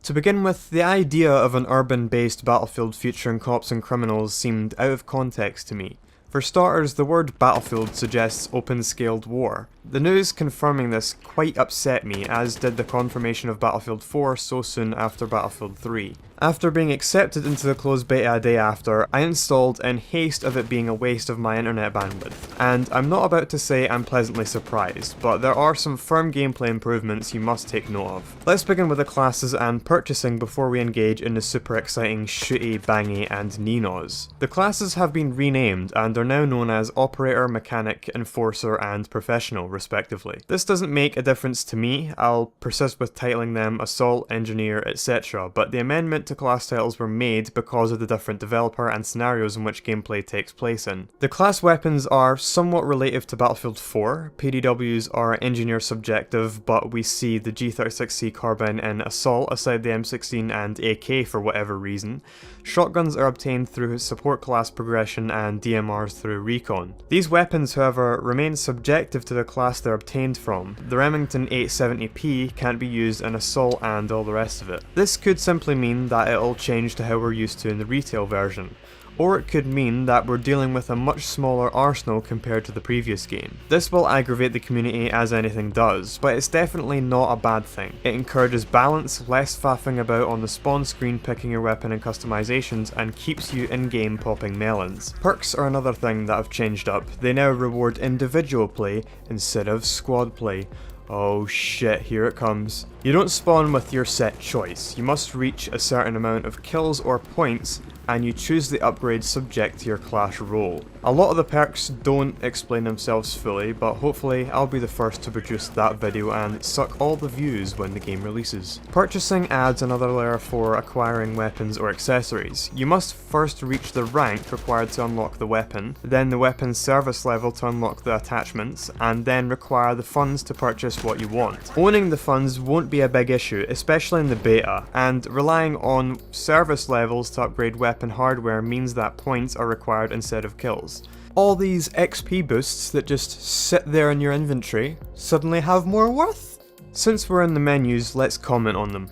To begin with, the idea of an urban-based battlefield featuring cops and criminals seemed out of context to me. For starters, the word battlefield suggests open-scaled war. The news confirming this quite upset me, as did the confirmation of Battlefield 4 so soon after Battlefield 3. After being accepted into the closed beta a day after, I installed in haste of it being a waste of my internet bandwidth. And I'm not about to say I'm pleasantly surprised, but there are some firm gameplay improvements you must take note of. Let's begin with the classes and purchasing before we engage in the super exciting shooty, bangy and Ninos. The classes have been renamed and are now known as Operator, Mechanic, Enforcer and Professional, respectively. This doesn't make a difference to me. I'll persist with titling them Assault, Engineer, etc., but the amendment to class titles were made because of the different developer and scenarios in which gameplay takes place in. The class weapons are somewhat relative to Battlefield 4. PDWs are Engineer subjective, but we see the G36C carbine in Assault aside the M16 and AK for whatever reason. Shotguns are obtained through support class progression and DMRs through recon. These weapons, however, remain subjective to the class they're obtained from. The Remington 870p can't be used in Assault and all the rest of it. This could simply mean that it'll change to how we're used to in the retail version. Or it could mean that we're dealing with a much smaller arsenal compared to the previous game. This will aggravate the community as anything does, but it's definitely not a bad thing. It encourages balance, less faffing about on the spawn screen picking your weapon and customizations, and keeps you in-game popping melons. Perks are another thing that have changed up. They now reward individual play instead of squad play. Oh shit, here it comes. You don't spawn with your set choice. You must reach a certain amount of kills or points, and you choose the upgrade subject to your class role. A lot of the perks don't explain themselves fully, but hopefully I'll be the first to produce that video and suck all the views when the game releases. Purchasing adds another layer for acquiring weapons or accessories. You must first reach the rank required to unlock the weapon, then the weapon's service level to unlock the attachments, and then require the funds to purchase what you want. Owning the funds won't be a big issue, especially in the beta, and relying on service levels to upgrade weapon hardware means that points are required instead of kills. All these XP boosts that just sit there in your inventory suddenly have more worth? Since we're in the menus, let's comment on them.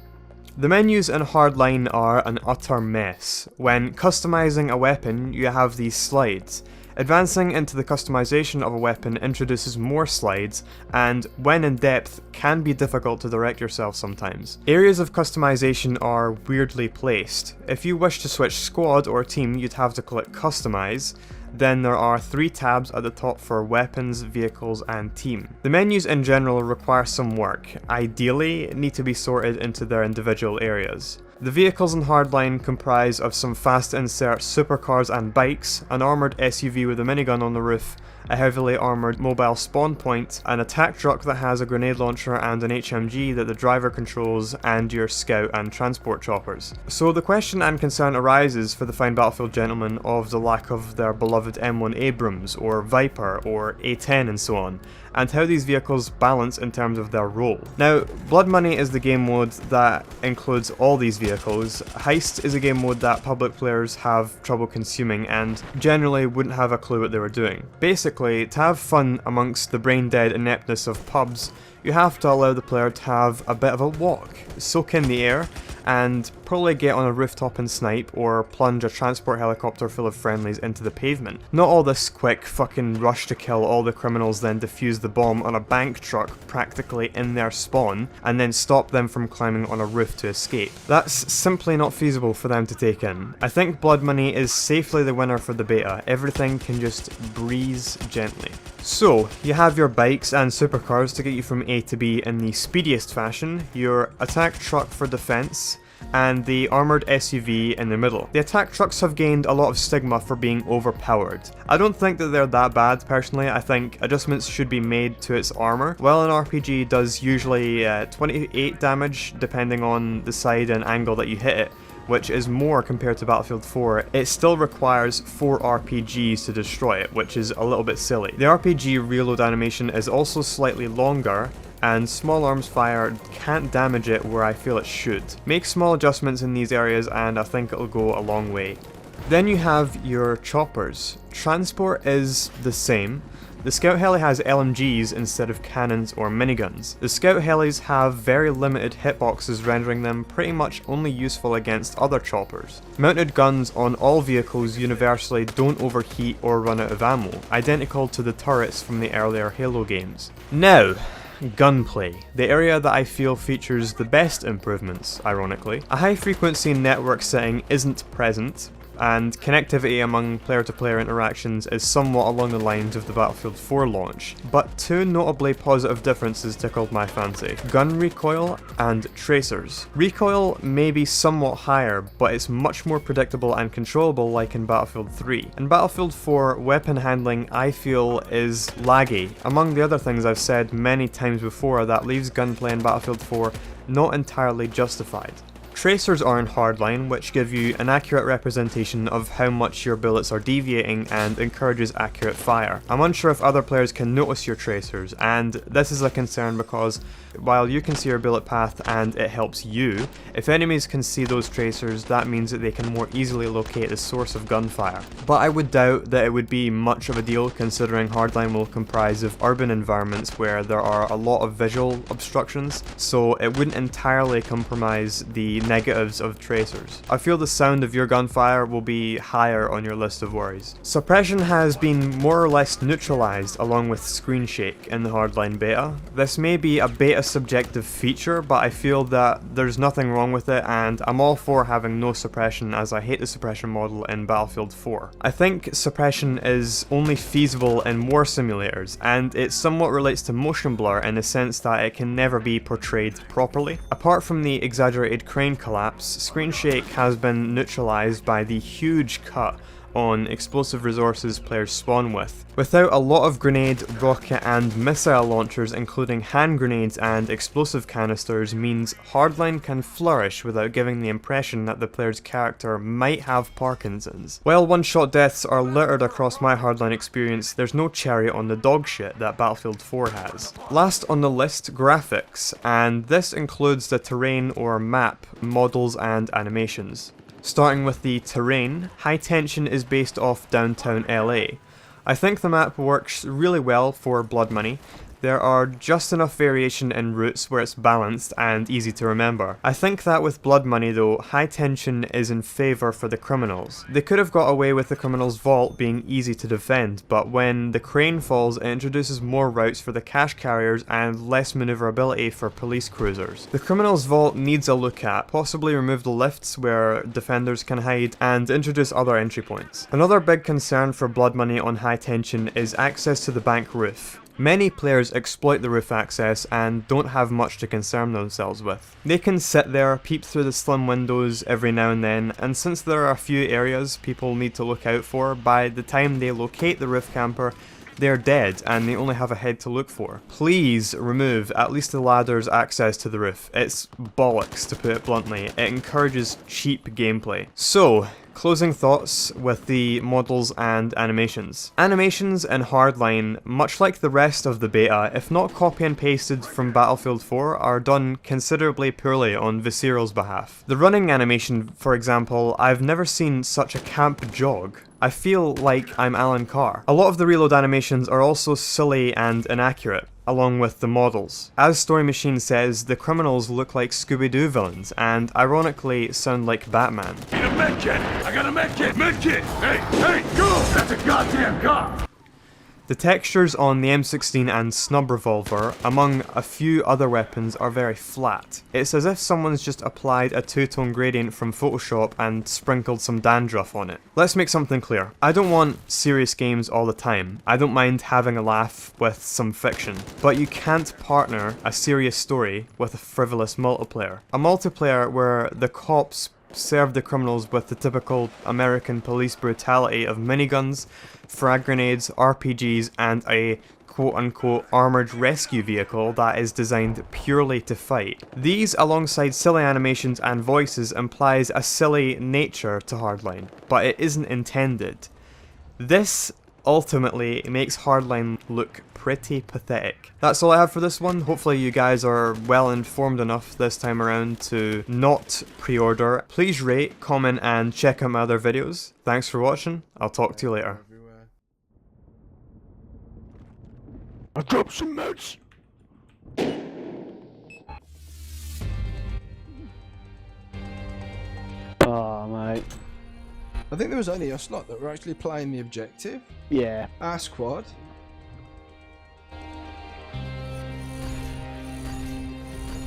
The menus in Hardline are an utter mess. When customizing a weapon, you have these slides. Advancing into the customization of a weapon introduces more slides, and when in depth, can be difficult to direct yourself sometimes. Areas of customization are weirdly placed. If you wish to switch squad or team, you'd have to click Customize. Then there are 3 tabs at the top for weapons, vehicles and team. The menus in general require some work, ideally need to be sorted into their individual areas. The vehicles in Hardline comprise of some fast insert supercars and bikes, an armoured SUV with a minigun on the roof, a heavily armoured mobile spawn point, an attack truck that has a grenade launcher and an HMG that the driver controls, and your scout and transport choppers. So the question and concern arises for the fine Battlefield gentlemen of the lack of their beloved M1 Abrams, or Viper, or A10 and so on, and how these vehicles balance in terms of their role. Now, Blood Money is the game mode that includes all these vehicles. Heist is a game mode that public players have trouble consuming and generally wouldn't have a clue what they were doing. Basically, to have fun amongst the brain-dead ineptness of pubs, you have to allow the player to have a bit of a walk, soak in the air, and probably get on a rooftop and snipe, or plunge a transport helicopter full of friendlies into the pavement. Not all this quick fucking rush to kill all the criminals then defuse the bomb on a bank truck practically in their spawn, and then stop them from climbing on a roof to escape. That's simply not feasible for them to take in. I think Blood Money is safely the winner for the beta. Everything can just breeze gently. So, you have your bikes and supercars to get you from A to B in the speediest fashion, your attack truck for defense, and the armoured SUV in the middle. The attack trucks have gained a lot of stigma for being overpowered. I don't think that they're that bad personally. I think adjustments should be made to its armour. While an RPG does usually 28 damage depending on the side and angle that you hit it, which is more compared to Battlefield 4, it still requires 4 RPGs to destroy it, which is a little bit silly. The RPG reload animation is also slightly longer, and small arms fire can't damage it where I feel it should. Make small adjustments in these areas and I think it'll go a long way. Then you have your choppers. Transport is the same, The Scout Heli has LMGs instead of cannons or miniguns. The Scout Helis have very limited hitboxes, rendering them pretty much only useful against other choppers. Mounted guns on all vehicles universally don't overheat or run out of ammo, identical to the turrets from the earlier Halo games. Now, gunplay, the area that I feel features the best improvements, ironically. A high frequency network setting isn't present, and connectivity among player-to-player interactions is somewhat along the lines of the Battlefield 4 launch, but two notably positive differences tickled my fancy: gun recoil and tracers. Recoil may be somewhat higher, but it's much more predictable and controllable like in Battlefield 3. In Battlefield 4, weapon handling I feel is laggy, among the other things I've said many times before that leaves gunplay in Battlefield 4 not entirely justified. Tracers are in Hardline, which give you an accurate representation of how much your bullets are deviating and encourages accurate fire. I'm unsure if other players can notice your tracers, and this is a concern because while you can see your bullet path and it helps you, if enemies can see those tracers, that means that they can more easily locate the source of gunfire. But I would doubt that it would be much of a deal, considering Hardline will comprise of urban environments where there are a lot of visual obstructions, so it wouldn't entirely compromise the negatives of tracers. I feel the sound of your gunfire will be higher on your list of worries. Suppression has been more or less neutralized along with screen shake in the Hardline beta. This may be a beta subjective feature, but I feel that there's nothing wrong with it, and I'm all for having no suppression, as I hate the suppression model in Battlefield 4. I think suppression is only feasible in war simulators, and it somewhat relates to motion blur in the sense that it can never be portrayed properly. Apart from the exaggerated crane collapse, screen shake has been neutralized by the huge cut on explosive resources players spawn with. Without a lot of grenade, rocket and missile launchers, including hand grenades and explosive canisters, means Hardline can flourish without giving the impression that the player's character might have Parkinson's. While one-shot deaths are littered across my Hardline experience, there's no cherry on the dog shit that Battlefield 4 has. Last on the list, graphics, and this includes the terrain or map, models and animations. Starting with the terrain, High Tension is based off downtown LA. I think the map works really well for Blood Money. There are just enough variation in routes where it's balanced and easy to remember. I think that with Blood Money though, High Tension is in favour for the criminals. They could have got away with the criminals' vault being easy to defend, but when the crane falls it introduces more routes for the cash carriers and less manoeuvrability for police cruisers. The criminals' vault needs a look at, possibly remove the lifts where defenders can hide, and introduce other entry points. Another big concern for Blood Money on High Tension is access to the bank roof. Many players exploit the roof access and don't have much to concern themselves with. They can sit there, peep through the slim windows every now and then, and since there are a few areas people need to look out for, by the time they locate the roof camper, they're dead and they only have a head to look for. Please remove at least the ladder's access to the roof. It's bollocks, to put it bluntly. It encourages cheap gameplay. So, closing thoughts with the models and animations. Animations in Hardline, much like the rest of the beta, if not copy and pasted from Battlefield 4, are done considerably poorly on Visceral's behalf. The running animation, for example, I've never seen such a camp jog. I feel like I'm Alan Carr. A lot of the reload animations are also silly and inaccurate, along with the models. As Story Machine says, the criminals look like Scooby-Doo villains, and ironically sound like Batman. Need a medkit! I got a medkit! Medkit! Hey, go! That's a goddamn cop! The textures on the M16 and Snub Revolver, among a few other weapons, are very flat. It's as if someone's just applied a two-tone gradient from Photoshop and sprinkled some dandruff on it. Let's make something clear. I don't want serious games all the time. I don't mind having a laugh with some fiction. But you can't partner a serious story with a frivolous multiplayer. A multiplayer where the cops serve the criminals with the typical American police brutality of miniguns, frag grenades, RPGs, and a quote-unquote armoured rescue vehicle that is designed purely to fight. These, alongside silly animations and voices, implies a silly nature to Hardline, but it isn't intended. This ultimately makes Hardline look pretty pathetic. That's all I have for this one. Hopefully you guys are well informed enough this time around to not pre-order. Please rate, comment, and check out my other videos. Thanks for watching. I'll talk to you later. I dropped some meds. Oh, mate. I think there was only us lot that were actually playing the objective. Yeah. Our squad.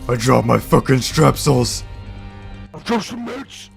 I dropped my fucking strepsils. I dropped some meds.